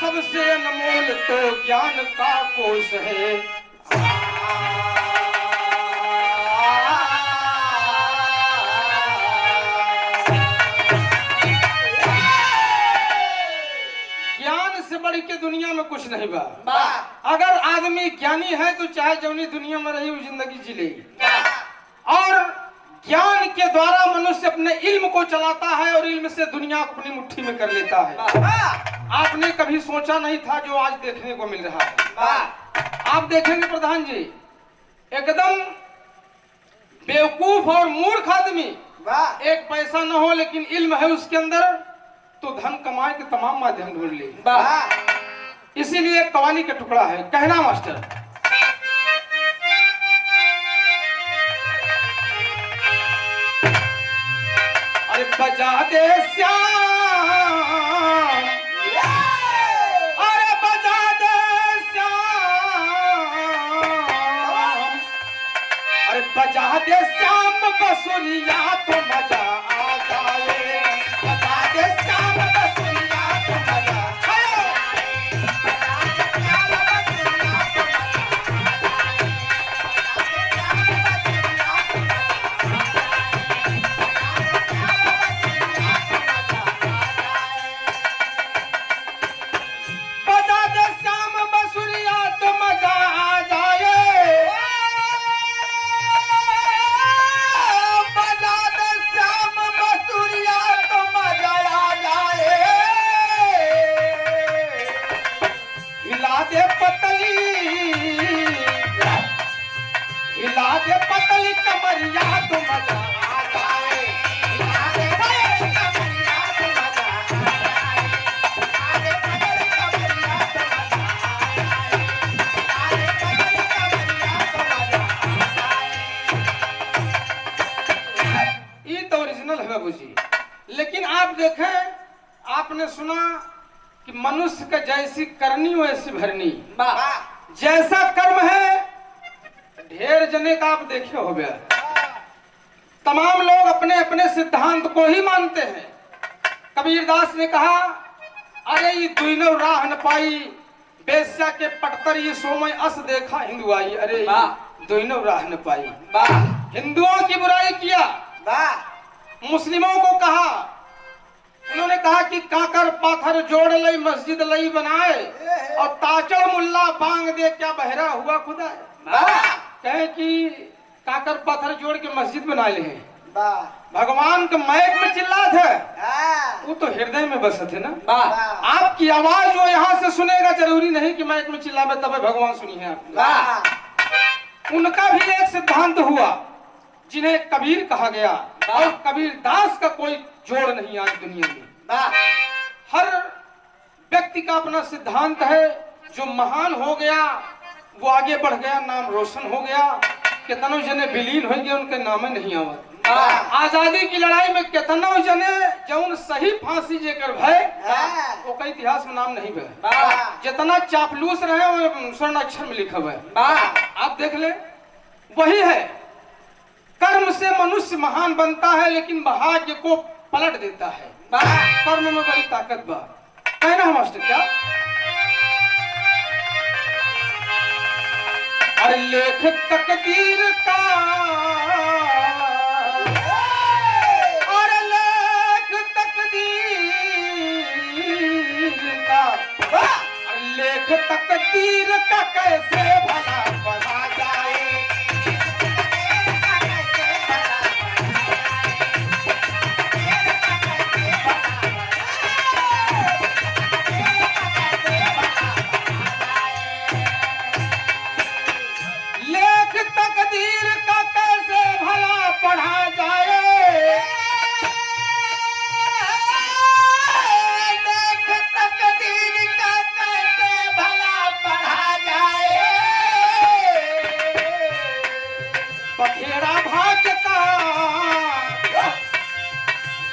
सबसे अनमोल तो ज्ञान का कोश है। ज्ञान से बढ़ के दुनिया में कुछ नहीं बा। अगर आदमी ज्ञानी है तो चाहे जौनी दुनिया में रही वो जिंदगी जी लेगी। और ज्ञान के द्वारा मनुष्य अपने इल्म को चलाता है और इल्म से दुनिया को अपनी मुट्ठी में कर लेता है। आपने कभी सोचा नहीं था जो आज देखने को मिल रहा है। आप देखेंगे प्रधान जी, एकदम बेवकूफ और मूर्ख आदमी, एक पैसा न हो लेकिन इल्म है उसके अंदर, तो धन कमाए के तमाम माध्यम ढूंढ ले। इसीलिए एक कवाली का टुकड़ा है, कहना मास्टर। अरे बजा दे श्याम, अरे बजा दे श्याम, अरे बजा दे श्याम बसुरिया तो मजा आ जाए। बजा दे श्याम बसुरिया तो मजा पतली कमरिया तो मजा आ जाए। ये तो ओरिजिनल है बाबूजी। लेकिन आप देखें, आपने सुना कि मनुष्य का जैसी करनी वैसी भरनी। जैसा कर्म है, ढेर जने का आप देखे हो गया। तमाम लोग अपने अपने सिद्धांत को ही मानते हैं। कबीरदास ने कहा, अरे ये दुइनो राह न पाई, बेस्या के पटतर ये सोमय अस देखा हिंदुआई। अरे दुइनो राह न पाई। हिंदुओं की बुराई किया, मुस्लिमों को कहा, उन्होंने कहा कि काकर पाथर जोड़ लई मस्जिद लई बनाए, और ताचड़ मुल्ला बांग दे क्या बहरा हुआ खुदा। कहे कि काकर पत्थर जोड़ के मस्जिद बना ले हैं। भगवान के मैक में चिल्लात है, वो तो हृदय में बसत है ना। आपकी आवाज वो यहाँ से सुनेगा, जरूरी नहीं कि मैक में चिल्लावे तब भगवान सुनी है आप। उनका भी एक सिद्धांत हुआ जिन्हें कबीर कहा गया, और कबीर दास का कोई जोड़ नहीं आज दुनिया में। हर व्यक्ति का अपना सिद्धांत है। जो महान हो गया वो आगे बढ़ गया, नाम रोशन हो गया। कितनों जने विलीन हो गए, उनके नाम नहीं आवत। आजादी की लड़ाई में कितनों जने जौन सही फांसी जेकर भय, वो कई इतिहास में नाम नहीं भय। जितना चापलूस रहे वो स्वर्ण अक्षर में लिखा हुआ है। आप देख ले, वही है। कर्म से मनुष्य महान बनता है, लेकिन भाग्य को पलट देता है। कर्म में बड़ी ताकत बा। कहना है मास्टर क्या? अरे लेख तकदीर का, अरे लेख तकदीर का, लेख तकदीर का कैसे भला पढ़ा जाए। तकदीर का कैसे भला पढ़ा जाए। देख तकदीर का कैसे भला पढ़ा जाए। बखेड़ा भाग्य का,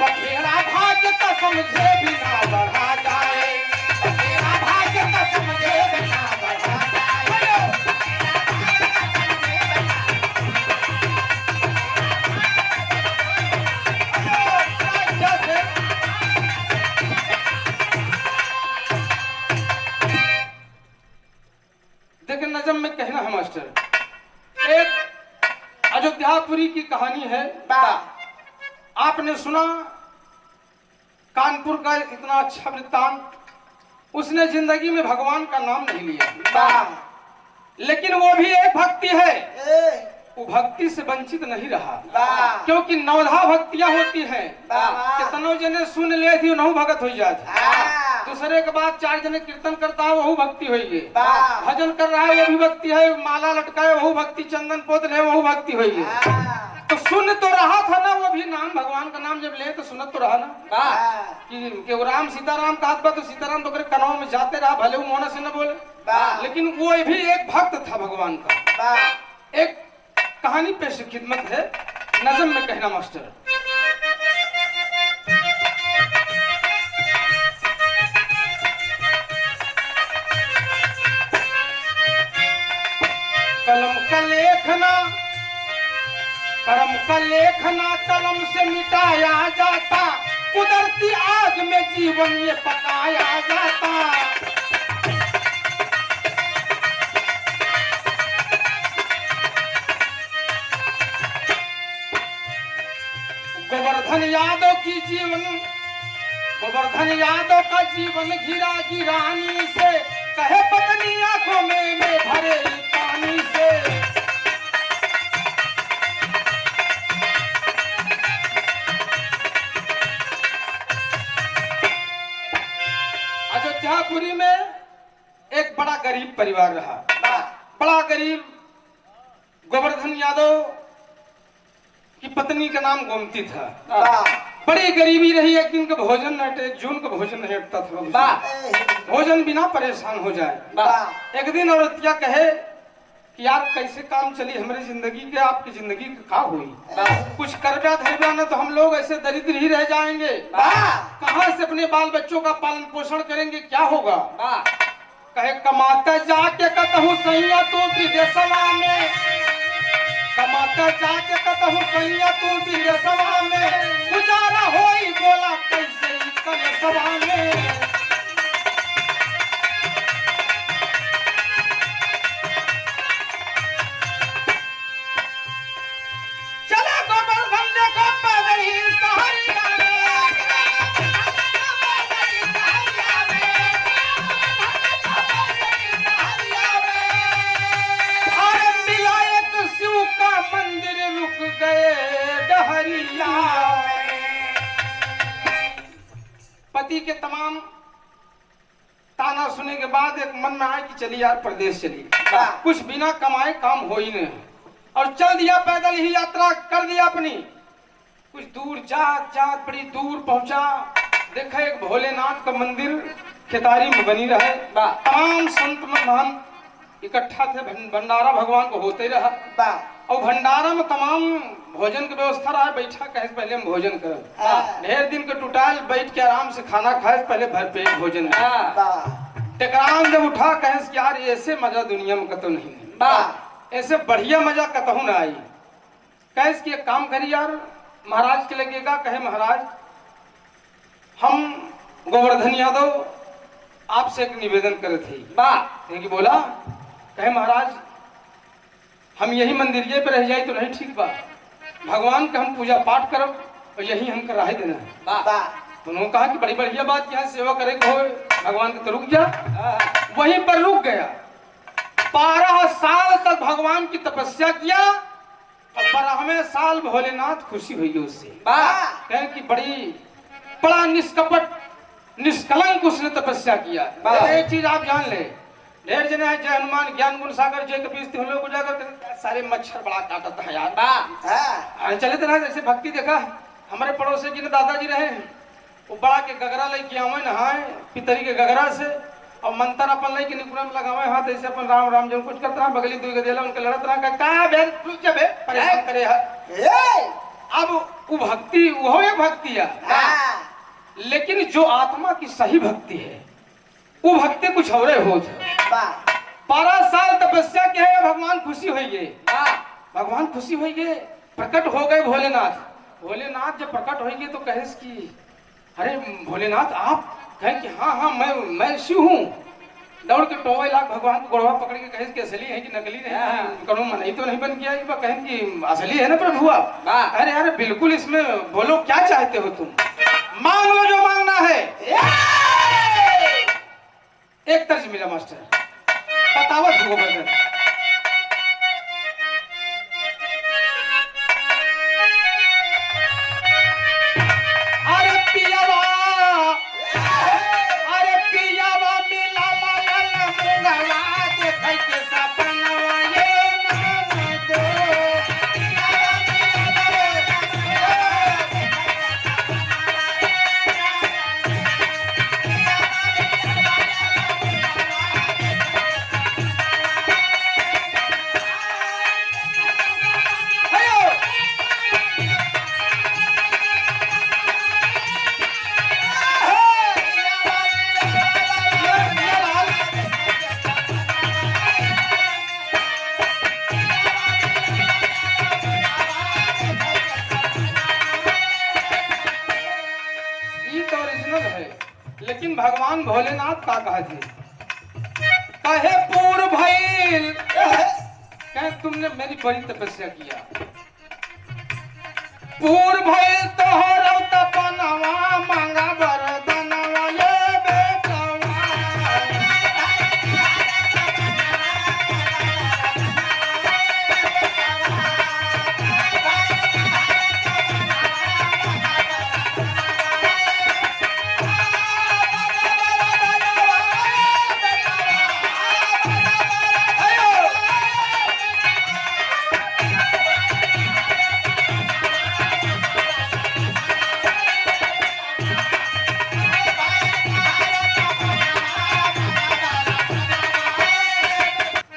बखेड़ा भाग्य का समझे बिना बढ़ा जाए। बखेड़ा भाग्य का समझे बिना बढ़ा जाए। नजम में कहना है मास्टर। एक अयोध्यापुरी की कहानी है। आपने सुना कानपुर का इतना अच्छा वृत्तांत। उसने जिंदगी में भगवान का नाम नहीं लिया, लेकिन वो भी एक भक्ति है, वो भक्ति से वंचित नहीं रहा, क्योंकि नवधा भक्तियां होती हैं। कितनों जने सुन ले थी नहु भगत हो जाती, दूसरे के बाद 4 जने कीर्तन करता है वही भक्ति होगी, भजन कर रहा है वो भी भक्ति है, माला लटकाए वही भक्ति, चंदन पोत ले वही भक्ति होगी। तो सुन तो रहा था ना, वो भी नाम भगवान का नाम जब ले तो सुनत तो रहा ना कि राम सीताराम का हाथ तो सीताराम तो कनवा में जाते रहा, भले वो मोना से न बोले, लेकिन वो भी एक भक्त था भगवान का। एक कहानी पेश खिदमत है, नज़म में कहना मास्टर। कलम का लेखना कर्म का लेखना कलम से मिटाया जाता, कुदरती आग में जीवन ये पकाया जाता। गोवर्धन यादव का जीवन घिरा गिरानी से, कहे पत्नी आंखों में भरे पानी से। अयोध्यापुरी में एक बड़ा गरीब परिवार रहा, बड़ा गरीब। गोवर्धन यादव की पत्नी का नाम गोमती था। बड़ी गरीबी रही, एक दिन का भोजन न हटे, एक जून का भोजन नहीं हटता था, भोजन बिना परेशान हो जाए। एक दिन औरतिया कहे कि यार कैसे काम चली हमारी जिंदगी के, आपकी जिंदगी का हुई, कुछ करबा धरबा न तो हम लोग ऐसे दरिद्र ही रह जाएंगे, कहाँ से अपने बाल बच्चों का पालन पोषण करेंगे, क्या होगा। कहे कमाता जाके कतहु सैया तू विदेशवा में, कमाता जाके कतहु सैया तू विदेशवा में, गुजारा होई बोला कैसे कलसवा में। चला गोवर्धन देखो पैदल ही सहरिया में, अरे मिला एक शिव का मंदिर रुक गए डहरिया। पति के तमाम ताना सुनने के बाद एक मन में आया कि चलिए यार प्रदेश चलिए, कुछ बिना कमाए काम हो ही नहीं, और चल दिया पैदल ही यात्रा कर दिया अपनी। कुछ दूर जात बड़ी दूर पहुंचा, देखा एक भोलेनाथ का मंदिर खेतारी में बनी रहे, तमाम संत महंत इकट्ठा थे, भंडारा भगवान को होते रहा, और भंडारा में तमाम भोजन की व्यवस्था रहा। बैठा कहे पहले हम भोजन कर, ढेर दिन के टुटाल बैठ के आराम से खाना खाए, पहले भरपेट भोजन। टकराम जब उठा कहे कि यार ऐसे मजा दुनिया में कतौ नहीं, ऐसे बढ़िया मजा कतहु ना आई। कहे कि एक काम करी यार, महाराज के लगेगा। कहे महाराज हम गोवर्धन यादव आपसे एक निवेदन करे थे। कि बोला। कहे महाराज हम यही मंदिरिये पे रह जाए तो नहीं ठीक बा, भगवान का हम पूजा पाठ करब और यही हम कर रहे देना है। तो उन्होंने कहा कि बड़ी बढ़िया बात, यहाँ सेवा करे को हो भगवान के तो रुक जा। वहीं पर रुक गया, 12 साल तक भगवान की तपस्या किया, और 12वें साल भोलेनाथ खुशी हुई उससे। कहे कि बड़ा निष्कपट निष्कलंक उसने तपस्या किया। एक चीज आप जान ले, ढेर जने है जय हनुमान ज्ञान गुण सागर जय कपीस हम लोग उजागर, सारे मच्छर बड़ा काटता है यार। चले थे ना जैसे भक्ति देखा, हमारे पड़ोसी जी ने दादाजी रहे, वो बड़ा के गगरा लेके आवे नहाए पितरी के गगरा से, और मंत्र अपन लेके निकुरा में लगावे हाथ ऐसे अपन राम राम जो कुछ करता रहा, बगली दुई गदेला उनके लड़त रहा, का बे रुक जा बे परेशान करे है। अब वो भक्ति वो एक भक्ति है, लेकिन जो आत्मा की सही भक्ति है वो भक्ति कुछ और होते। 12 साल तपस्या के है, भगवान खुशी हो गए, भगवान खुशी हो गए, प्रकट हो गए भोलेनाथ। भोलेनाथ जब प्रकट हो गए तो कहे कि अरे भोलेनाथ आप, कहे कि हाँ हाँ मैं शिव हूँ। दौड़ के टोवे लाख भगवान को गोड़वा पकड़ के कहे कि असली है कि नकली नहीं, करो मनई तो नहीं बन गया, ये कहें कि असली है ना प्रभु आप। अरे यार बिल्कुल, इसमें बोलो क्या चाहते हो तुम, मांग लो जो मांगना है। एक तर्ज मिला मास्टर, बतावत गोवर्धन। अरे पियावा मिला ला मुंगला देखै के सपनवा ये नाम दो। लेकिन भगवान भोलेनाथ का कहा थे, कहे पूर्व भइल, कहे तुमने मेरी बड़ी तपस्या किया, पूर्व भइल तोहरो तपनवा मांगा वरदानवा ये बेटवा।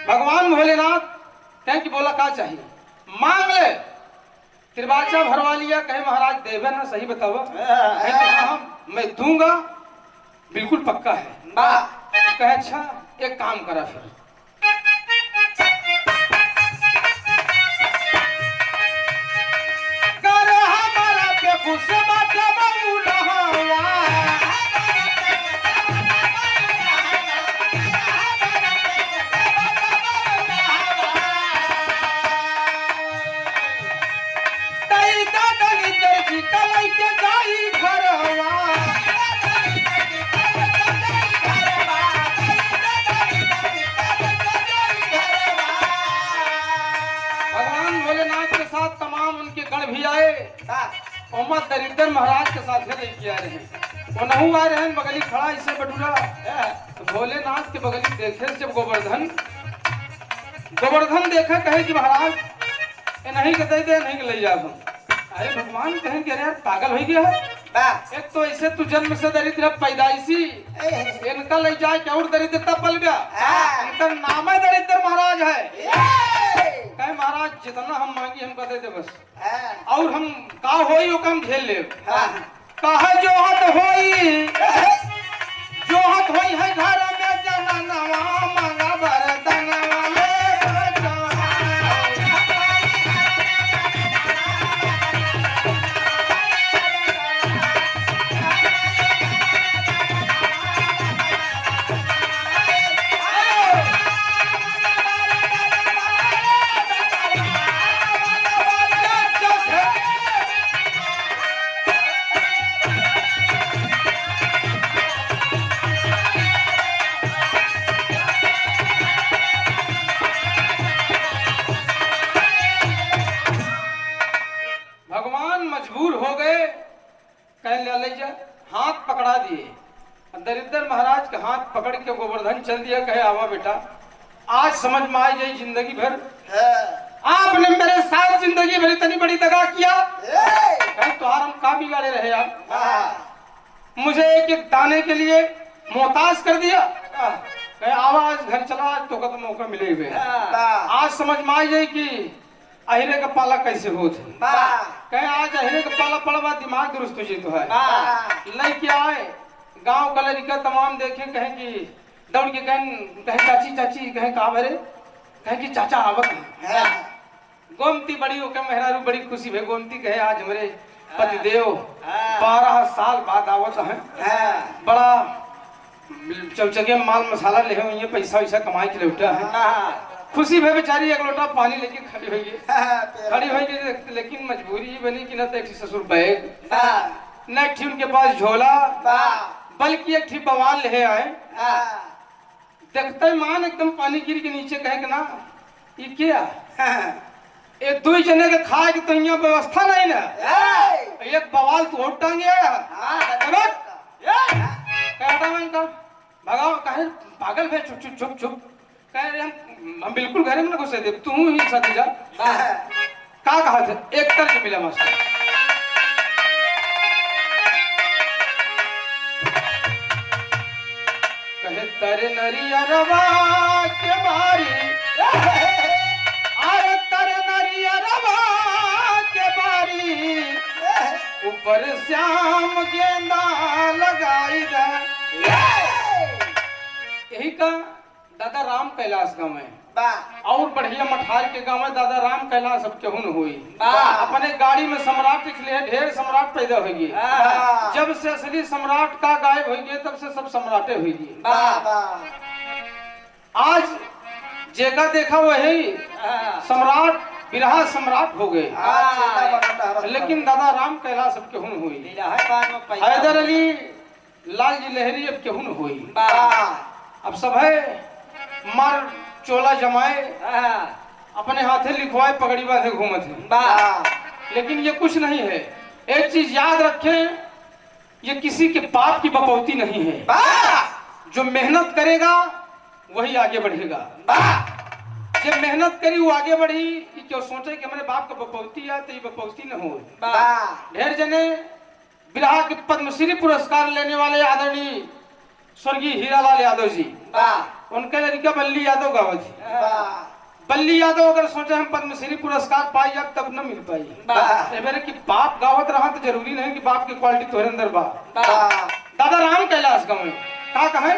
भगवान भोलेनाथ कहे कि बोला क्या चाहिए, मांग ले। त्रिवाचा भरवा लिया, कहे महाराज देवे ना, सही बताओ। मैं दूंगा, बिल्कुल पक्का है। कहे अच्छा एक काम करा फिर, कर हमारा पे गुस्सा बाटे बहुलहवा। भगवान भोलेनाथ के साथ तमाम उनके गण भी आए, ओमा दरिद्र महाराज के साथ लेके आ रहे हैं, वो नहीं आ रहे हैं, बगली खड़ा इससे बटूला। तो भोलेनाथ के बगली देखे जब गोवर्धन देखे, कहे कि महाराज ये नहीं के दे दे, नहीं के ले जाओ। अरे भगवान कहें कि अरे यार पागल हो गया है, एक तो ऐसे तू जन्म से दरिद्र पैदाइशी, इनका ले जाए क्या और दरिद्रता पल गया, इनका नाम है दरिद्र महाराज है। कहे महाराज जितना हम मांगी हमको दे दे बस, और हम का होई वो काम झेल ले। कहा जोहत होई है घर में जननवा मांगा वरदानवा ये बेटवा। मजबूर हो गए, कह ले जा, हाथ पकड़ा दिए। दरिद्र महाराज के हाथ पकड़ के गोवर्धन चल दिया, कहे आवा बेटा, आज समझ में आ जाए जिंदगी भर आपने मेरे साथ जिंदगी भर इतनी बड़ी दगा किया। कहे तुहार हम का बिगाड़े रहे आप, मुझे एक एक दाने के लिए मोहताज कर दिया। कहे आवाज घर चला, तो का तो मौका मिले हुए, आज समझ में आ जाए कि अहिरे का पाला कैसे हो थे। कहे आज अहिरे का पाला पड़वा, दिमाग दुरुस्त हो तो है। लेके आए गांव का लड़का तमाम देखे, कहे कि दौड़ के कहे चाची चाची, कहे कहा भरे, कहे कि चाचा आवत है। गोमती बड़ी हो, कहे मेहरारू बड़ी खुशी भे। गोमती कहे आज हमारे पतिदेव 12 साल बाद आवत है, बड़ा चौचके माल मसाला ले हुई है, पैसा वैसा कमाए के लौटा है। खुशी भे बेचारी एक लोटा पानी लेके खड़ी होगी, लेकिन मजबूरी ही बनी कि न तो एक ससुर बैग न एक उनके पास झोला, बल्कि एक थी बवाल ले आए। देखते मान एकदम पानी गिर के नीचे कहे कि ना ये क्या ये दो जने के खाए की तो यहाँ व्यवस्था नहीं ना, एक बवाल तो और टांगे भगाओ कहे पागल है, चुप चुप चुप चुप कहे हम बिल्कुल घरे में ना घुसे दे, तू ही साथ जा। का कहा था एक तर्ज मिला मास्टर, कहे तर नरियरवा के बारी, अरे तर नरियरवा के बारी, ऊपर श्याम गेंदा लगाई दे। यही का दादा राम कैलाश गाँव में और बढ़िया मठार के गाँव में दादा राम कैलाश अब केहून हुई। अपने गाड़ी में सम्राट इसलिए ढेर सम्राट पैदा होगी, जब से असली सम्राट का गायब होगी तब से सब सम्राटे होगी। आज जेका देखा वही सम्राट बिरहा सम्राट हो गए, लेकिन दादा राम कैलाश अब केहून हुई। हैदर अली लाल जी लहरी अब केहून हुई। अब सब है मार चोला जमाए, अपने हाथे लिखवाए, पगड़ी बांधे घूमत है, लेकिन ये कुछ नहीं है। एक चीज याद रखें, ये किसी के पाप की बपौती नहीं है। जो मेहनत करेगा वही आगे बढ़ेगा। जब मेहनत करी वो आगे बढ़ी, क्यों सोचे कि हमारे बाप का बपौती है तो ये बपौती न हो। ढेर जने बिरहा के पद्मश्री पुरस्कार लेने वाले आदरणीय स्वर्गीय हीरालाल यादव जी, उनके लड़का बल्ली यादव गावत थी। बल्ली यादव अगर सोचे हम पद्मश्री पुरस्कार पाई जाए तब न मिल पाई। मेरे की बाप गावत रहा तो जरूरी नहीं कि बाप की क्वालिटी तोहरे अंदर बा। दादा राम कैलाश गाँव में का कहे,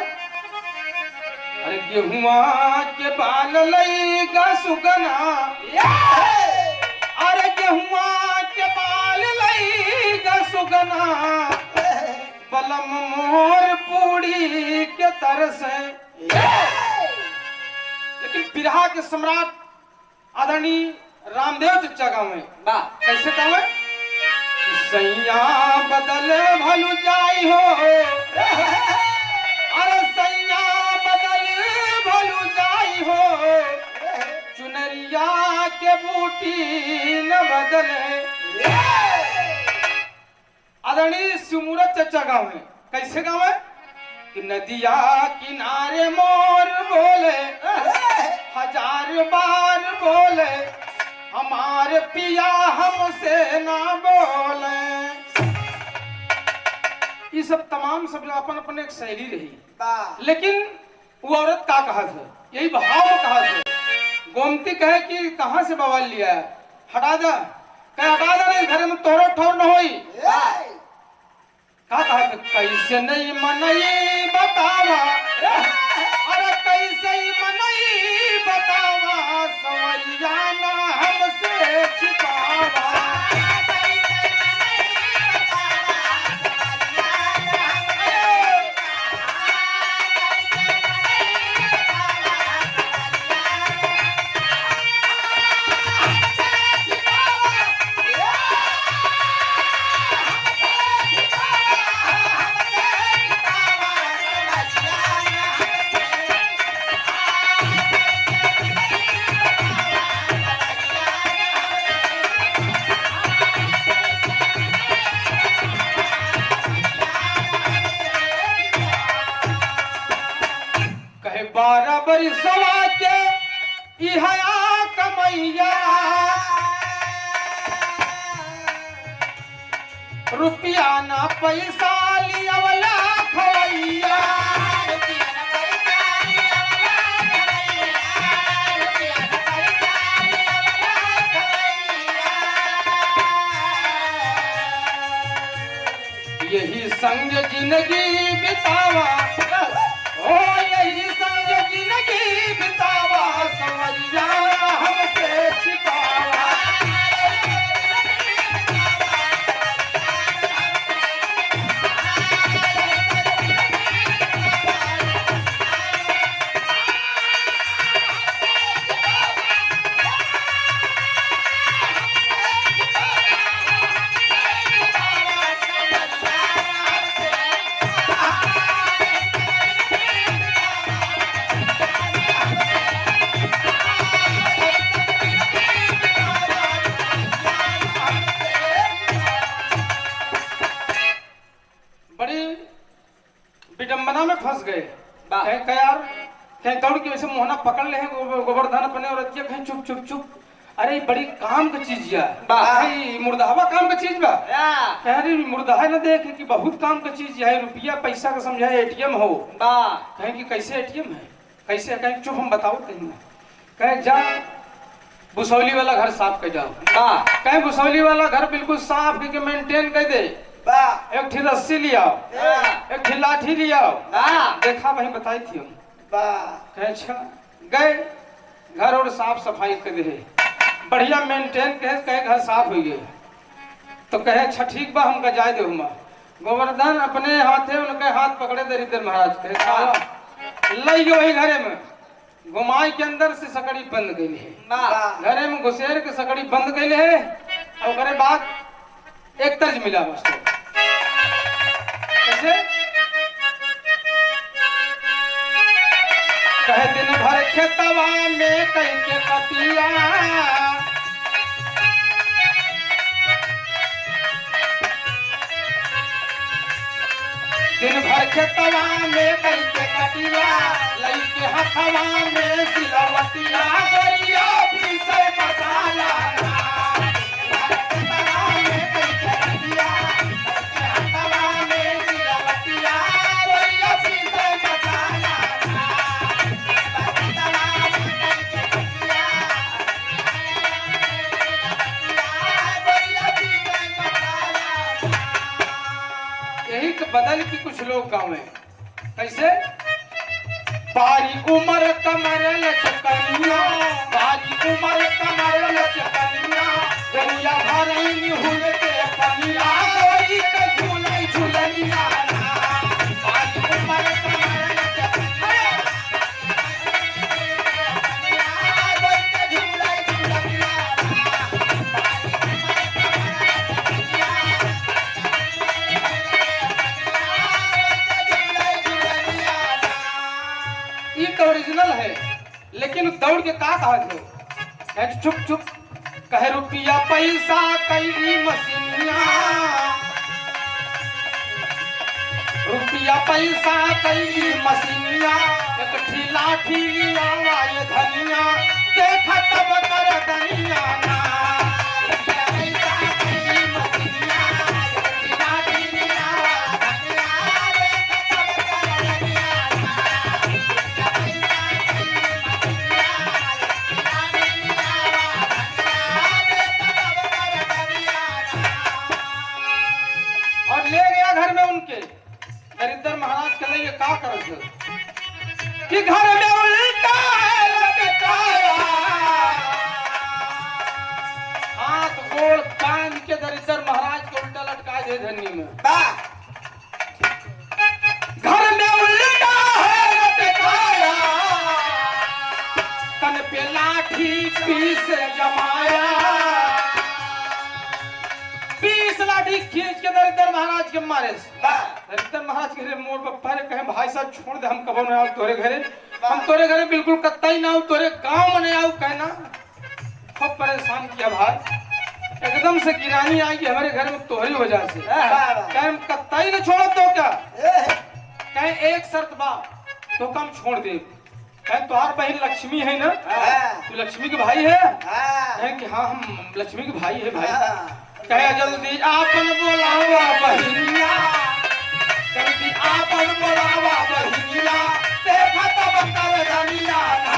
अरे गेहुआ के बाल लईगा सुगना, अरे गेहुआ के बाल लईगा सुगना, बलम मोर पूड़ी के तरस। लेकिन बिरहा के सम्राट आदरणीय रामदेव चचा गाँव में कैसे गाँव है, सैया बदल भलु जाई हो, अरे सैया बदल भलु जाई हो, चुनरिया के बूटी न बदले। आदरणीय शिवमूरत चचा गाँव है कैसे गाँव है कि नदिया किनारे मोर बोले, हजार बार बोले, हमारे पिया हमसे ना बोले। ये सब तमाम सब अपन अपन एक शैली रही, लेकिन वो औरत का कहा था, यही भाव कहा था। गोमती कहे कि कहाँ से बवाल लिया है, हटा दा, कहे हटा दा नहीं, घर में तोरो ठोर न होई। कहा था कैसे नहीं मनई बतावा, अरे कैसे ही मनई बतावा, सवैया ना हमसे छिपावा। बराबर सवा के इहया कमैया, रुपया ना पैसा लिया वाला खवैया। यही संग जिंदगी बितावा, ओ यही संग जिंदगी बितावा, समझिया हमसे छिपावा। कहीं दौड़ के वैसे मोहना पकड़ ले गोवर्धन अपने औरत के कहीं चुप चुप चुप। अरे बड़ी काम का चीज या भाई मुर्दावा काम का चीज बा। कह रही मुर्दा न देखे कि बहुत काम का चीज है, रुपया पैसा का समझा एटीएम हो। कहें कि कैसे एटीएम है कैसे? कहें चुप हम बताओ कहीं। कहे जा बुसौली वाला घर साफ कर जाओ। कहे बुसौली वाला घर बिल्कुल साफ करके मेंटेन कर दे। एक ठी रस्सी लिया एक ठी लाठी लिया। देखा वही बताई थी हम। कहे अच्छा गए घर और साफ सफाई कर दे बढ़िया मेंटेन कहे घर साफ हो गए। तो कहे अच्छा ठीक बा हमका जाए दे। गोवर्धन अपने हाथे उनके हाथ पकड़े दरिद्र महाराज कहे लइयो वही घरे में घुमाई के अंदर से सकड़ी बंद गई है। घरे में घुसेर के सकड़ी बंद गई है। और करे बाद एक तर्ज मिला बस कैसे? कहे दिन भर खेतवा में कहीं के कटिया दिन भर खेतवा में कहीं के कटिया लई के हथवा में सिलवटिया गरिया पीसे मसाला बदल की कुछ लोग गाँव में कैसे? बारी उमर कमर लचकनिया बारी उमर कमर लचकनिया गलिया भरई हुए के पनिया कोई के झूले झूलनिया बारी उमर कमर लचकनिया ओरिजिनल है। लेकिन दौड़ के का कहा थे चुप चुप। कहे रुपया पैसा कई मशीनिया रुपया पैसा कई मशीनिया एक ठी लाठी लिया ये धनिया देखा तब कर दनिया ना घर में उनके दरिद्र महाराज के लिए का कर कि घर में उल्टा लटकाया हाथ गोड़ बांध के दरिद्र महाराज को उल्टा लटका दे धनी में। घर में उल्टा है लटकाया तन पे लाठी पीस जमाया 20 लाठी खींच के दरिद्र महाराज के मारे दरिद्र महाराज के मोड़ पर पहले कहे भाई साहब छोड़ दे हम कबो न आऊ तोरे घरे हम तोरे घरे बिल्कुल कतई ना आऊ तोरे गांव में नहीं आऊ कहना। खूब परेशान किया भाई एकदम से गिरानी आई कि हमारे घर में तोहरी वजह से कहे हम कतई न छोड़ तो क्या कहे एक शर्त बा तो कम छोड़ दे। कहे तुम्हार बहन लक्ष्मी है ना तू लक्ष्मी के भाई है? कहे कि हाँ हम लक्ष्मी के भाई है भाई। कहे जल्दी आपन बोलावा बहिनिया जल्दी आपन बोलावा बहिनिया देखा तब कर दनिया ना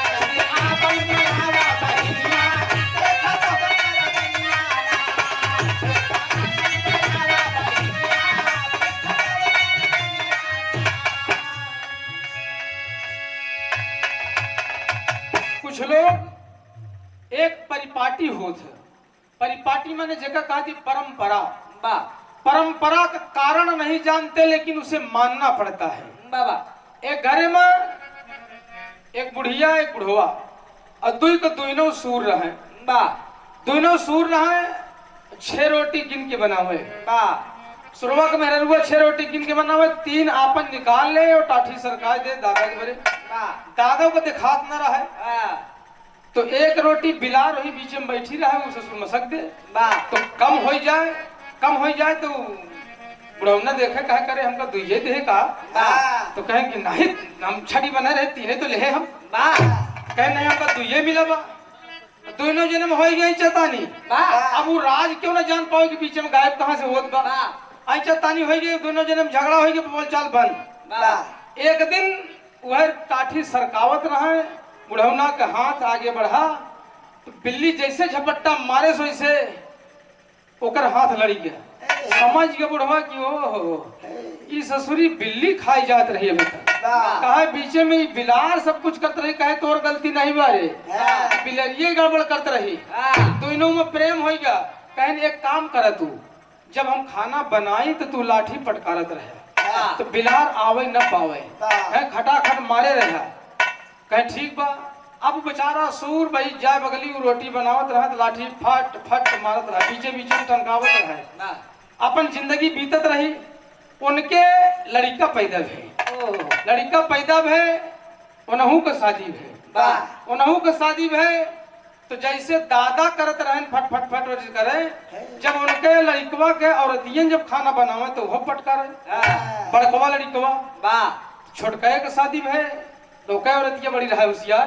जल्दी आपन बोलावा बहिनिया देखा तब कर दनिया ना। कुछ लोग एक परिपाटी होते परिपाटी मैंने जगह कहा थी परंपरा परंपरा का कारण नहीं जानते लेकिन उसे मानना पड़ता है। बाबा एक घरे में एक बुढ़िया एक बुढ़वा और दुई को दोनों सूर रहे दोनों सूर रहे 6 रोटी गिन के बना हुए सुरवा के मेहरुआ 6 रोटी गिन के बना हुए 3 आपन निकाल ले और टाठी सरकार दे दादा के बरे दादा को दिखात न रहे तो एक रोटी बिलार वही बीच में बैठी रहे उसे मसक दे तो कम हो जाए तो बुढ़ौना देखे कहे करे हमका दुइये दे का, तो कहे कि नहीं हम छड़ी बना रहे तीने तो ले हम, कहे नहीं हमका दुइये मिला बा, दोनों जन्म हो गए चतानी। अब वो राज क्यों ना जान पाओ कि बीच में गायब कहाँ से होत बा, आई चतानी हो गई, दोनों जन्म झगड़ा हो गया, बोल चाल बंद। एक दिन वह काठी सरकावत रहा, बुढ़ौना का हाथ आगे बढ़ा तो बिल्ली जैसे झपट्टा मारे सो ऐसे ओकर हाथ लड़ी गया। समझ गया बुढ़वा कि ओ ये ससुरी बिल्ली खाई जात रही है बेटा, कहा बीचे में बिलार सब कुछ करते रही, कहे तोर गलती नहीं बारे, बिलरिये गड़बड़ करते रही, दोनों में प्रेम हो गया। कहे एक काम कर तू, जब हम खाना बनाई तो तू लाठी पटकारत रहे, तो बिलार आवे न पावे, खटाखट मारे रहा। कहे ठीक बा। अब बेचारा सूर भाई जाए बगली रोटी बनावत रहा, लाठी फट फट मारत रहा, बीचे बीचे में टनकावत रहा, अपन जिंदगी बीतत रही। उनके लड़का पैदा भे, लड़का पैदा भे, उनहू का शादी भे, उनहू का शादी भे, तो जैसे दादा करत रहे फट फट फट करे, जब उनके लड़कवा के औरतियन जब खाना बनावे तो वो पटकारे, बड़कवा लड़कवा, छोटका के शादी भे तो कह औरतिया बड़ी रहा होशियार,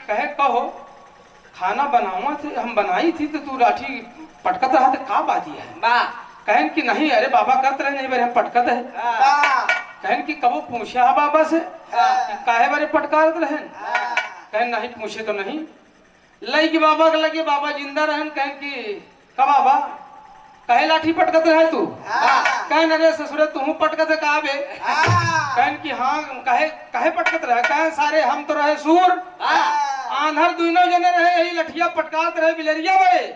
कहे कहो खाना बनावा थे हम बनाई थी तो तू लाठी पटकत रहा था, का बात है? कहन कि नहीं अरे बाबा करते रहे, नहीं बारे हम पटकत है। कहन कि कबो पूछा बाबा से काहे बारे पटकारत रहे? कहन नहीं पूछे तो नहीं। लई की बाबा के लगे, बाबा जिंदा रहन, कहन कि का बाबा कहे लाठी पटकत रहे तू? कहन अरे ससुरे तू पटकत का बे? कहन कि हाँ कहे कहे पटकत रहे? कहे सारे हम तो रहे सूर, आंधर दोनों जने रहे, यही लठिया पटकात रहे बिलरिया बड़े,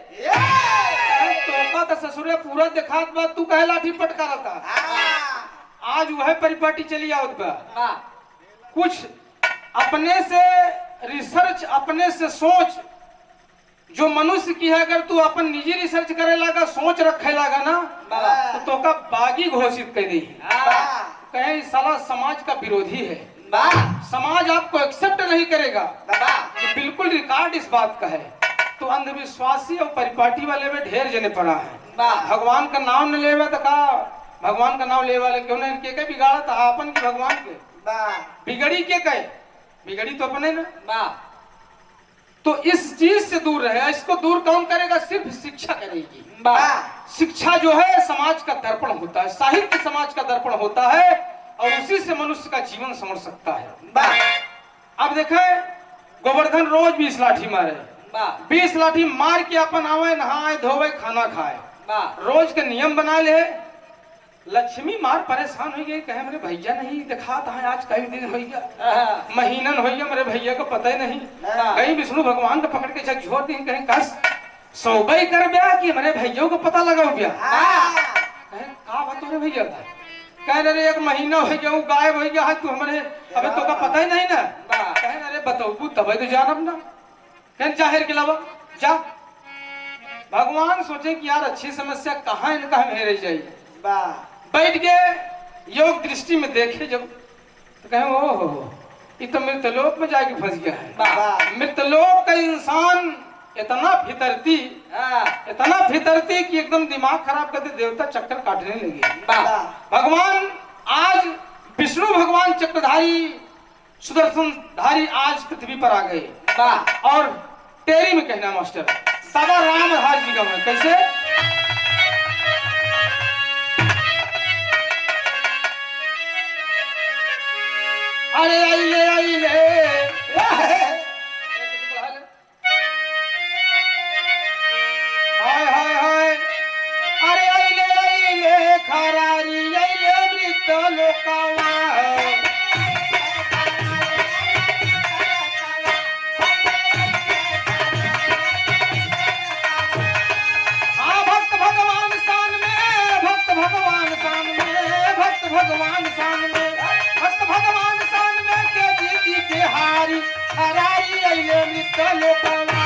तो ससुरे पूरा दिखात बात तू कहे लाठी पटकारता। आज वह परिपाटी चली आवत बा, कुछ अपने से रिसर्च, अपने से सोच जो मनुष्य की है, अगर तू अपन निजी रिसर्च करे लगा, सोच रखे लगा ना, तो का बागी घोषित कर दी, कहे साला समाज का विरोधी है, समाज आपको एक्सेप्ट नहीं करेगा, ये बिल्कुल रिकॉर्ड इस बात का है। तो अंधविश्वासी और परिपाटी वाले में ढेर जने पड़ा है, भगवान का नाम न लेवे तो का भगवान का नाम ले वाले क्यों नहीं के बिगाड़ा था अपन के भगवान के बिगड़ी के कहे, बिगड़ी तो अपने ना। तो इस चीज से दूर रहे, इसको दूर कौन करेगा? सिर्फ शिक्षा करेगी। शिक्षा जो है समाज का दर्पण होता है, साहित्य समाज का दर्पण होता है, और उसी से मनुष्य का जीवन समझ सकता है। अब देखे गोवर्धन रोज 20 लाठी मारे, 20 लाठी मार के अपन आवे, नहाए धोवे, खाना खाए, रोज के नियम बना ले। लक्ष्मी मार परेशान हो गई, कहे मेरे भैया नहीं दिखा था, आज कई दिन हो गया, महीनन हो गया, मेरे भैया को पता ही नहीं। कहीं विष्णु भगवान को पकड़ के झकझोर दी, कहीं कस सौबई कर ब्याह कि मेरे भैया को पता लगा ब्याह, कहे का बात हो भैया का? कह रहे एक महीना हो गया, गायब हो गया, तू हमारे अबे तो का पता ही नहीं ना। कहे अरे बताऊ तब तो जानब ना। कह जाहिर के अलावा जा। भगवान सोचे कि यार अच्छी समस्या कहाँ इनका हम हेरे जाइए, बैठ गए योग दृष्टि में देखे जब, तो कहे ओ ये तो मृतलोक में जाके फंस गया है। मृतलोक का इंसान इतना फितरती कि एकदम दिमाग खराब करते, देवता चक्कर काटने लगे। भगवान आज विष्णु भगवान चक्रधारी सुदर्शनधारी आज पृथ्वी पर आ गए, और तेरी में कहना मास्टर दादा रामधार जी का है कैसे? अरे आइले हाय हाय हाय, अरे आइले खरारी आइले मृत लोकावा, हाँ भक्त भगवान शान में, भक्त भगवान शान में, भक्त भगवान शान में, भक्त भगवान शान में के जीती के हारी खरारी आइले मृत लोकावा।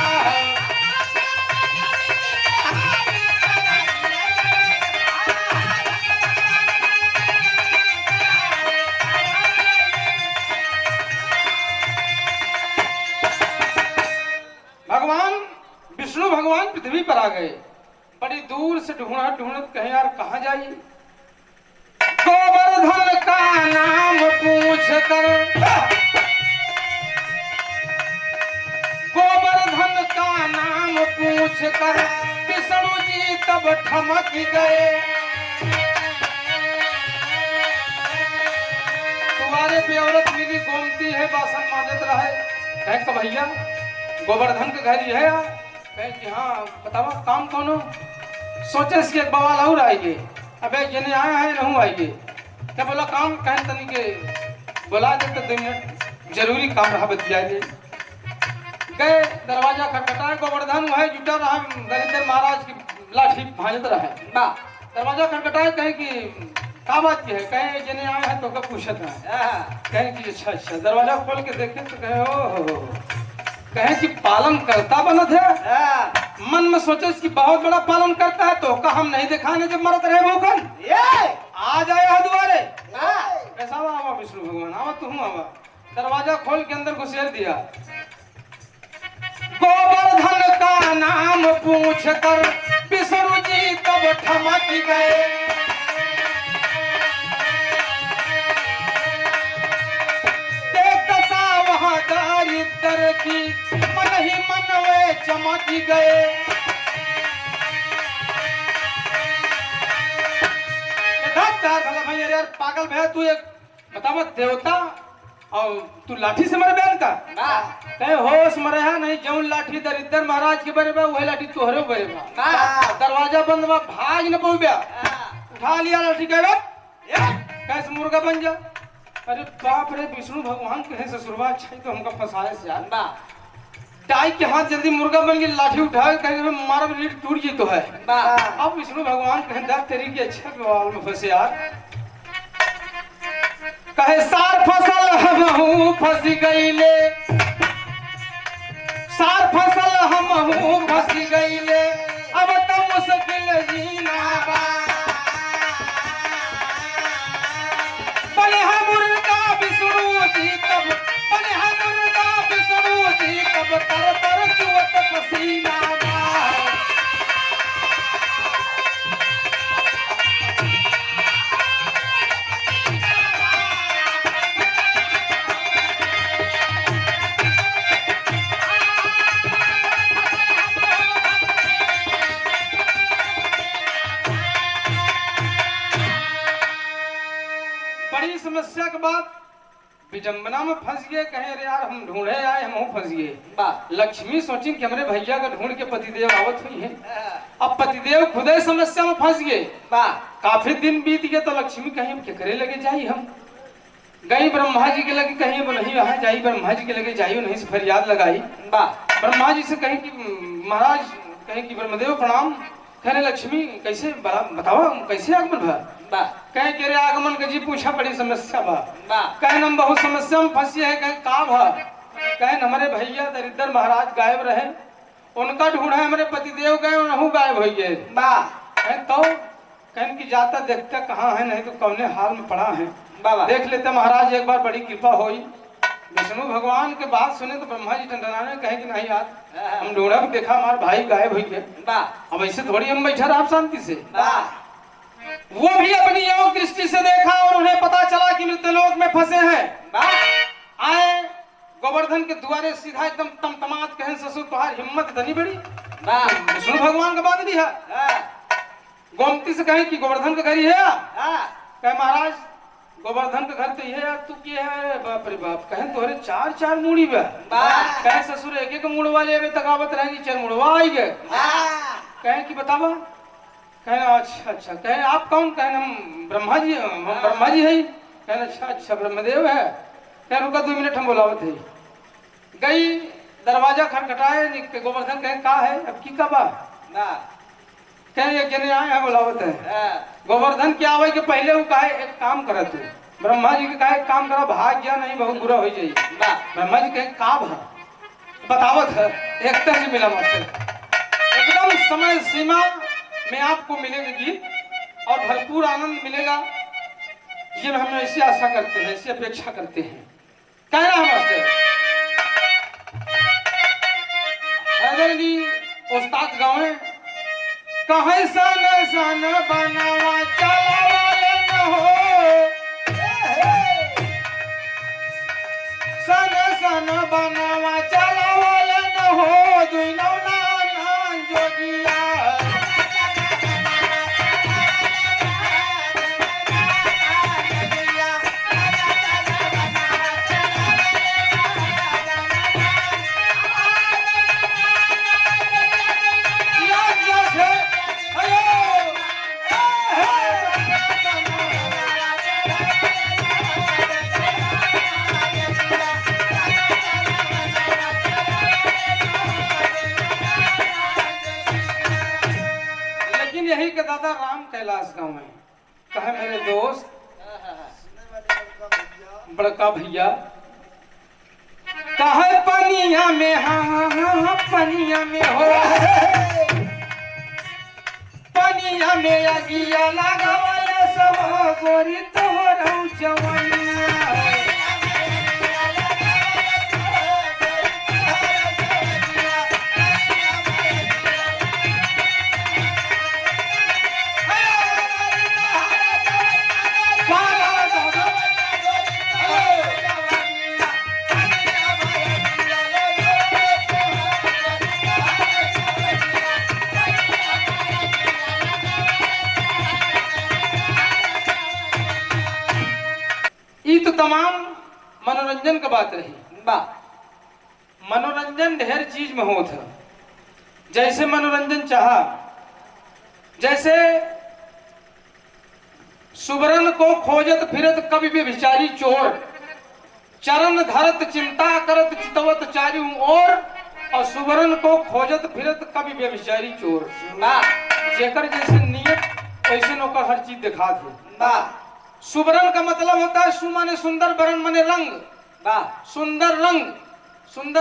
भगवान विष्णु भगवान पृथ्वी पर आ गए, बड़ी दूर से ढूंढत ढूंढत कहे यार कहाँ जाइए, गोवर्धन का नाम पूछ कर, गोवर्धन का नाम पूछ कर विष्णु जी तब ठमक गए। तुम्हारे पे औरत मिली गोमती है बासन माजत रहे। कहे का भैया गोवर्धन के घर ही है यार। कहे कि हाँ बताओ काम कौन हो। सोचे से एक बवाल और आएंगे। अबे जने आए हैं नहीं आएंगे। क्या बोला काम कहें तनी के बुला देते 2 मिनट जरूरी काम रहा बतिया गए। दरवाजा खटखटाए गोवर्धन वह जुटा रहा दरिद्र महाराज की लाठी भाजत रहे। दरवाजा खटखटाए कहे कि क्या बात की है। कहे जने आए हैं तो कब पूछत है। कहे कि अच्छा अच्छा। दरवाजा खोल के देखे तो कहे ओ कहे कि पालन करता बनत है। मन में सोचे कि बहुत बड़ा पालन करता है तो का हम नहीं दिखाने जब मरत रहे भूखन आ जाए दुआरे। कैसा आवा विष्णु भगवान आवा तू आवा। दरवाजा खोल के अंदर घुसेर दिया। गोवर्धन का नाम पूछ कर विष्णु जी तब ठमक गए। दरिद्र की मन ही मन वे चमक गए। भैया यार पागल भैया तू एक बतावा देवता और तू लाठी से मरे बहन का कहे होश मरे है नहीं। जौन लाठी दरिद्र महाराज के बरे बा वही लाठी तोहरे बरे बा। दरवाजा बंद बा भाग न पहुंचा उठा लिया लाठी कहे कैसे मुर्गा बन जा। अरे बाप रे विष्णु भगवान कहे ससुरवा अच्छा तो हमका फंसाए से यार टाई के हाथ जल्दी मुर्गा बन के लाठी उठा कहे मारा रीढ़ टूट जी तो है। अब विष्णु भगवान कहे दा तेरी के अच्छा बवाल में फंसे यार। कहे सार फसल हम फंस गईले, सार फसल हम फंस गईले अब तो मुश्किल जीना बा। बने हम मुर्गा विष्णु जी तब, बने हम मुर्गा विष्णु जी तब तर तर चुवत पसीना बा। बड़ी समस्या के बाद विडंबना में फंस गए। कहे अरे यार हम ढूंढे आए हम फंस गए। लक्ष्मी सोची कि हमारे भैया का ढूंढ के पतिदेव आवत हुई है। अब पतिदेव खुद ही समस्या में फंस गए। काफी दिन बीत गए तो लक्ष्मी कहीं हम क्या करे लगे जाई। हम गई ब्रह्मा जी के लगे कहीं वो नहीं वहां जाई। ब्रह्मा जी के लगे जाई नहीं से फरियाद लगाई। ब्रह्मा जी से कहीं कि महाराज कहीं कि ब्रह्मदेव प्रणाम। कहे लक्ष्मी कैसे बताओ कैसे आगमन भा। कहे कि आगमन के जी पूछा बड़ी समस्या बा। कहे हम बहुत समस्या में फंसी है। कहे का भा। कहे हमारे भैया दरिद्र महाराज गायब रहे उनका ढूंढा हमारे पतिदेव गए उन्हों गायब हो गए। तो कहें कि जाता देखता कहाँ है नहीं तो कौने हाल में पड़ा है देख लेते महाराज एक बार बड़ी कृपा हुई। विष्णु भगवान के बात सुने तो ब्रह्मा जी टंडनाने कहे कि नहीं यार हम ढूंढा देखा हमारे भाई गायब हो गए। अब ऐसे थोड़ी हम बैठा रहा शांति से। वो भी अपनी योग दृष्टि से देखा और उन्हें पता चला कि मृत्युलोक में फंसे हैं। आए गोवर्धन के द्वारे सीधा एकदम तमतमात कहें ससुर तुम्हारी हिम्मत इतनी बड़ी। विष्णु भगवान का बात भी है। गोमती से कहे कि गोवर्धन का घर ही है। कहे महाराज गोवर्धन का घर तो ये है तू क्या है। बाप रे बाप कहे तोहरे 4 मूड़ी बा। कहे ससुर एक मूड़ वाले अभी तकावत रहेगी 4 मुड़वा आई गए। कहे कि बतावा। कहे अच्छा अच्छा। कहे आप कौन। कहे हम ब्रह्मा जी है। कहे अच्छा अच्छा ब्रह्मदेव है। कहे रुका 2 मिनट हम बुलावत है। गई दरवाजा खटखटाए गोवर्धन कहे का है अब की कबा। कहे एक जने आए हैं बुलावत है। गोवर्धन के आवे के पहले वो कहे एक काम कर तू। ब्रह्मा जी के कहे एक काम करा भाग गया नहीं बहुत बुरा हो जाए। ब्रह्मा जी कहे का भा बतावत है। एक तरह से मिला मास्टर एकदम समय सीमा में आपको मिलेगा गीत और भरपूर आनंद मिलेगा। ये हम ऐसी आशा करते हैं ऐसी अपेक्षा करते हैं। कहना है मास्टर हैदरली उस्ताद गाँव है कहे सन सन बनवा चला न हो सन सन बनवा चलावल न हो दुनो नाना जोगिया यही के दादा राम कैलाश गांव में कहे मेरे दोस्त बड़का भैया कहे पनिया में हाँ पनिया में हो पनिया में अगिया लगावल सब गोरी तोहर जवनिया तो तमाम मनोरंजन का बात रही बा मनोरंजन ढेर चीज में होता जैसे मनोरंजन चाहा जैसे सुवर्ण को खोजत फिरत कवि व्यभिचारी चोर चरण धरत चिंता करत चितवत चारी और सुवर्ण को खोजत फिरत कवि व्यभिचारी चोर ना जेकर जैसे नियत वैसे नौकर हर चीज दिखा थे ना सुवर्ण का मतलब होता है सु माने सुंदर वर्ण माने रंग सुंदर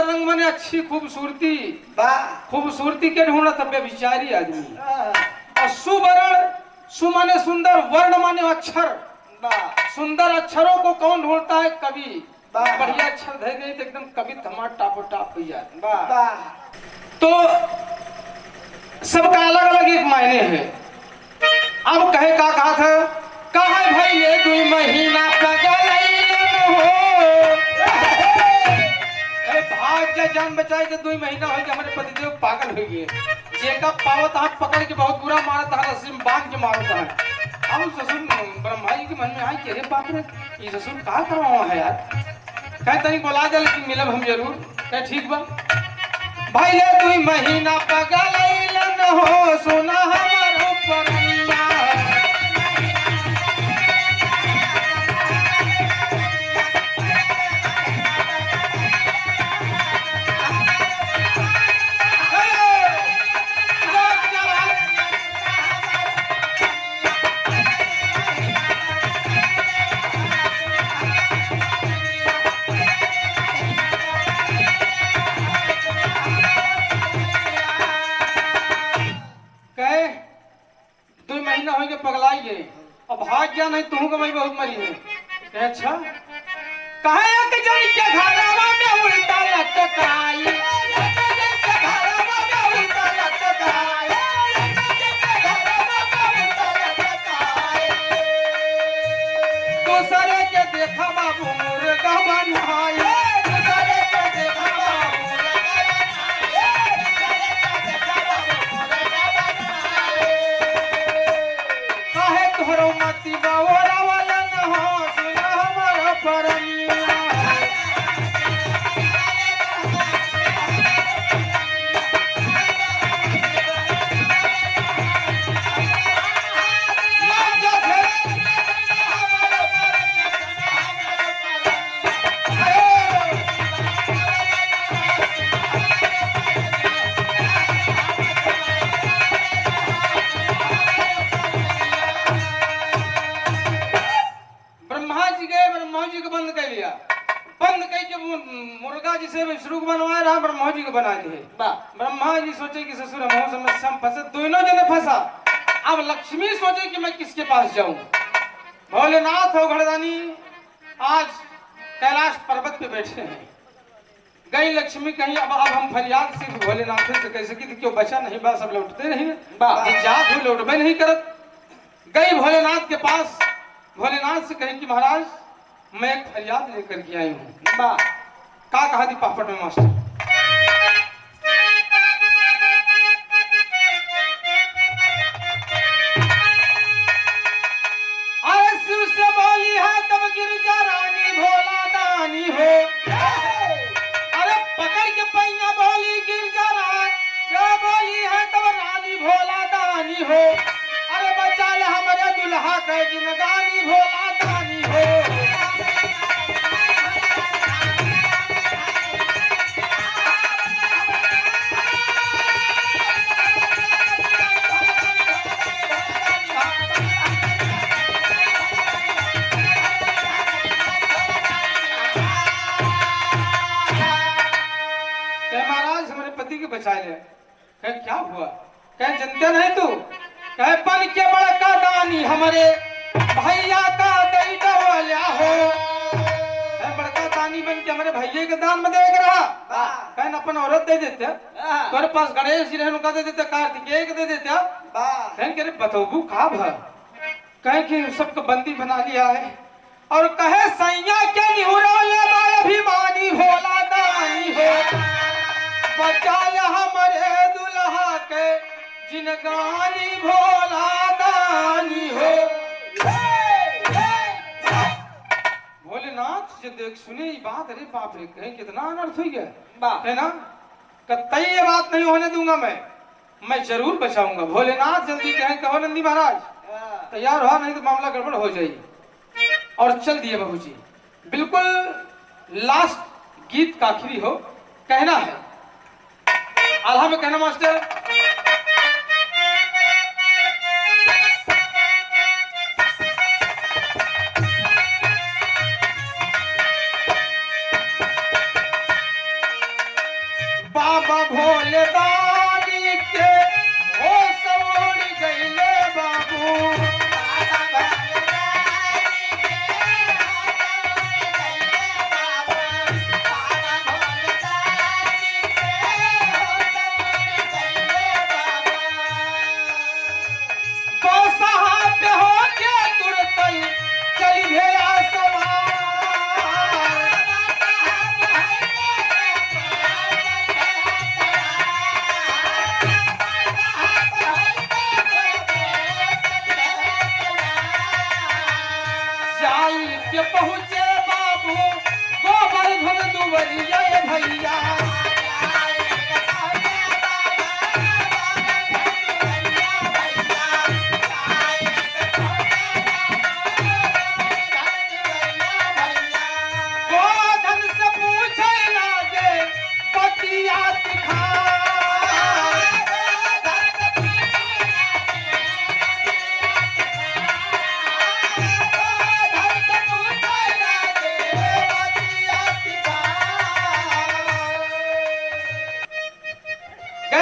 रंग माने अच्छी खूबसूरती खूबसूरती के ढूंढा तब बेचारी आदमी और सुवर्ण सु माने सुंदर वर्ण माने अक्षर सुंदर अक्षरों को कौन ढूंढता है कवि बढ़िया अक्षर धर गई तो एकदम कवि हमारा टापो टाप हो जाए तो सबका अलग अलग एक मायने है अब कहे का कहा था कहा भाई ये 2 महीना हो भाग जा जान बचाए के 2 महीना हो गए हमारे पतिदेव पागल हो गए जेका पावत हाथ पकड़ के बहुत बुरा मारता है रस्सी में बांध के मारता है अब ससुर ब्रह्मा जी के मन में आई कि अरे बाप रे ये ससुर कहा करवा है यार कहे तनी बोला जा लेकिन मिलब हम जरूर कहे ठीक बा भाई ये 2 महीना पगल हो सुना हमारो परनिया पगलाई गए और भाग गया नहीं तू कमाई बहुत मरी है अच्छा कहे कि जल के घरवा में उल्टा लटकाई दूसरे के देखा बाबू मुर्गा बनाई मती बावरा वाला न हो सुना हमारा परनिया मुर्गा जिसे विष्णु को बनवाया रहा ब्रह्मा जी को बना दिए ब्रह्मा जी सोचे कि ससुर हम समस्या में फंसे दोनों जने फंसा अब लक्ष्मी सोचे कि मैं किसके पास जाऊं भोलेनाथ हो घड़दानी आज कैलाश पर्वत पे बैठे हैं गई लक्ष्मी कहीं अब हम फरियाद सिर्फ भोलेनाथ से कैसे की क्यों बचा नहीं बा सब लौटते नहीं जात हुई लौटबे नहीं करत गई भोलेनाथ के पास भोलेनाथ से कही कि महाराज मैं एक फरियाद लेकर के आई हूँ का कहा थी पापड़ में मास्टर? अरे शिव से बोली है तब गिरजा रानी भोला दानी हो। अरे पकड़ के पैया बोली गिरजा रानी बोली है तब रानी भोला दानी हो। अरे बचा ले हमारे दुल्हा के जिनगानी भोला दानी हो। महाराज हमारे पति के बचाए ले। कहे क्या हुआ? कहे जनते नहीं तू? कहे पन के बड़का दानी हमारे भैया का दई डोलिया हो। कहे बड़का दानी बन के हमारे भैया के दान में देख रहा। कहे अपन औरत दे देते, तेरे पास गणेश जी रहनु का दे देते, कार्तिकेय के दे देते। कहे के रे बतौबू का भा? कहे कि सबको बंदी बना लिया है और कहे सैया के निहुरा ले बाय अभिमानी भोला दानी हो। बचा ले हमारे दुल्हा के जिनगानी भोला दानी हो। भोलेनाथ जो देख सुने ये बात, अरे बाप रे, कहीं कितना अनर्थ हुई है ना। कतई ये बात नहीं होने दूंगा मैं जरूर बचाऊंगा। भोलेनाथ जल्दी कहें, कहो नंदी महाराज तैयार हो, नहीं तो मामला गड़बड़ हो जाएगी। और चल दिए बाबूजी। बिल्कुल लास्ट गीत का आखिरी हो कहना है, आल्हा में कहना मास्टर। बाबा भोले दानी के हो सवड़ गईले बाबू। पहुंचे बाबू गोवर्धन दुवरिया भैया। गोवर्धन से पूछे लागे पतिया दिखा।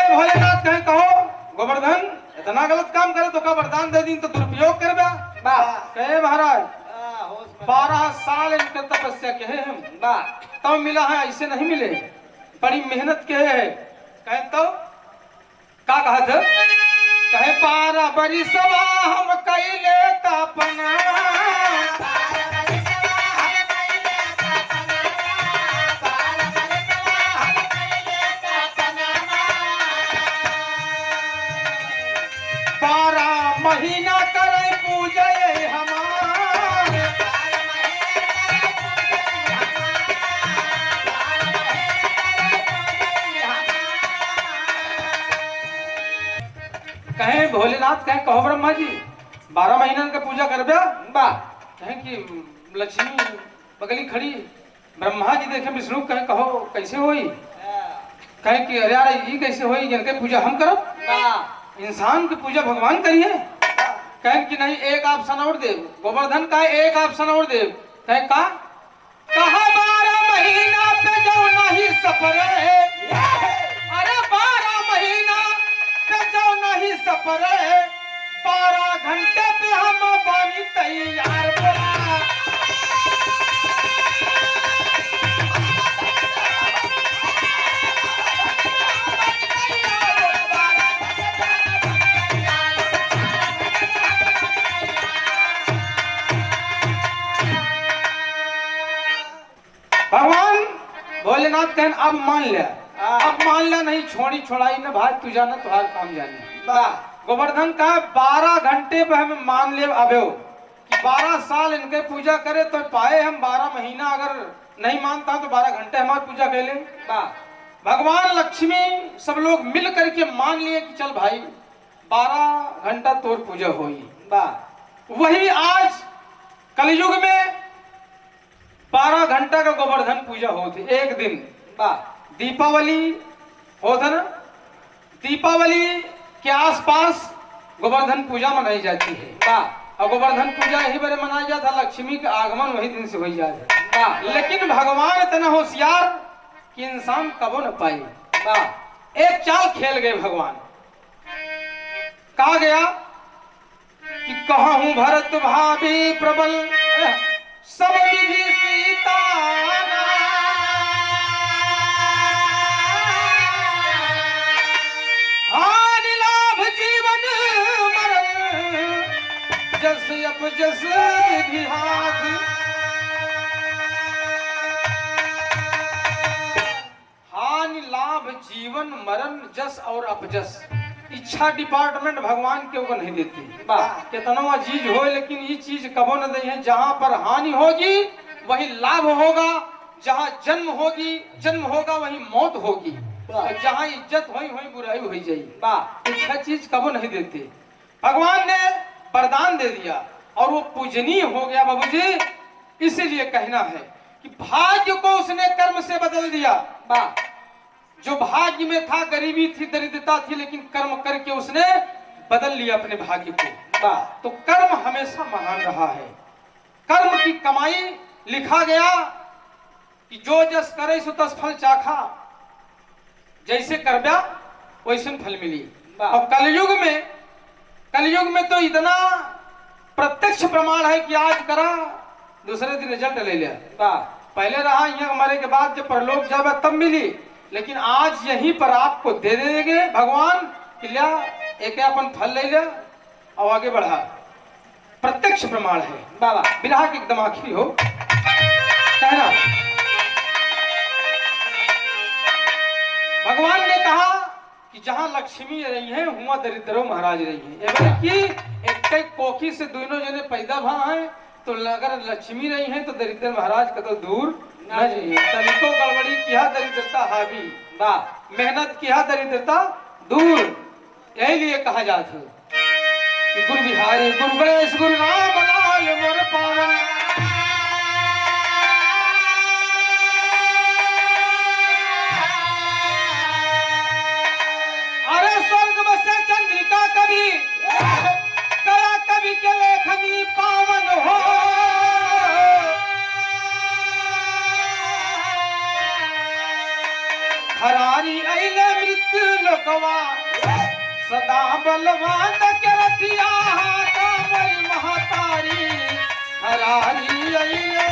भोलेनाथ कहे कहो गोवर्धन इतना गलत काम करे तो का वरदान दे दी तो दुरुपयोग कर कहे महाराज 12 साल इनकर तपस्या के है हम तो मिला है, ऐसे नहीं मिले, बड़ी मेहनत के है। कहे तो का कहा था? कहे 12 बरिसवा हम कैले तपना। महीना करे पूजे हमारे। कहे भोलेनाथ कहे कहो ब्रह्मा जी 12 महीना का पूजा कर कहे कि लक्ष्मी बगली खड़ी, ब्रह्मा जी देखे विष्णु कहे कहो कैसे होई? कहे कि अरे यार ये कैसे होई, जिनके पूजा हम करब? इंसान की पूजा भगवान करिए। कहे कि नहीं एक ऑप्शन और दे। गोवर्धन का एक ऑप्शन और दे। कहे का? कहा 12 महीना पे जो नहीं सपरे। अरे 12 महीना पे जो नहीं सपरे, 12 घंटे पे हम बनी तैयार। अब मान लिया, अब मान लिया नहीं छोड़ी छोड़ाई ना भाई, तू जाना तुम्हारा काम जाने। गोवर्धन का 12 घंटे पे हमें मान ले अबे कि 12 साल इनके पूजा करे तो पाए हम 12 महीना, अगर नहीं मानता तो 12 घंटे हमारी पूजा कर ले। भगवान लक्ष्मी सब लोग मिल करके मान लिए कि चल भाई 12 घंटा तोर पूजा होई। वही आज कलयुग में 12 घंटा का गोवर्धन पूजा होती। एक दिन दीपावली होता ना, दीपावली के आसपास गोवर्धन पूजा मनाई जाती है। और गोवर्धन पूजा यही बारे मनाया जाता, लक्ष्मी का आगमन वही दिन से हो जाता है। लेकिन भगवान इतना होशियार कि इंसान कबो न पाए। एक चाल खेल गए भगवान। कहा गया कि कहूं भरत भाभी प्रबल सब विधि सीता, हानि लाभ जीवन मरण जस अपजस विधि हाथ। हानि लाभ जीवन मरण जस और अपजस, इच्छा डिपार्टमेंट भगवान के को नहीं देती। कितना चीज हो लेकिन ये चीज कबो न दे है। जहां पर हानि होगी वही लाभ होगा, जहां जन्म होगा वही मौत होगी, और जहां इज्जत होई बुराई हो जाएगी। इच्छा चीज कबो नहीं देते। भगवान ने वरदान दे दिया और वो पूजनीय हो गया बाबूजी। इसीलिए कहना है कि भाग्य को उसने कर्म से बदल दिया। जो भाग्य में था, गरीबी थी, दरिद्रता थी, लेकिन कर्म करके उसने बदल लिया अपने भाग्य को। तो कर्म हमेशा महान रहा है। कर्म की कमाई लिखा गया कि जो जस करे सो तस फल चाखा, जैसे करब्या वैसे फल मिली। और कलयुग में तो इतना प्रत्यक्ष प्रमाण है कि आज करा दूसरे दिन रिजल्ट ले लिया। पहले रहा यहाँ मरे के बाद जब परलोक जावे तब मिली, लेकिन आज यहीं पर आपको दे देंगे भगवान कि लिया एक अपन फल ले लिया और आगे बढ़ा। प्रत्यक्ष प्रमाण है बाबा, बिना के एकदम आखिरी हो कहना। भगवान ने कहा कि जहां लक्ष्मी रही है हुआ दरिद्रो महाराज रही है। कि एक कोखी से दोनों जने पैदा भा है, तो अगर लक्ष्मी रही है तो दरिद्र महाराज का तो दूर न जाइए। तनिको गड़बड़ी किया दरिद्रता हावी, मेहनत किया दरिद्रता दूर। यही लिए कहा जाता कि गुरु बिहारी गुरु गणेश गुरु राम लाल मोर पावन। अरे स्वर्ग बसे चंद्रिका कभी कला कवि के लेखनी पावन हो। हरारी अइले मृत्यु लोकवा सदा बलवान के रतिया कामल महतारी। हरारी अइले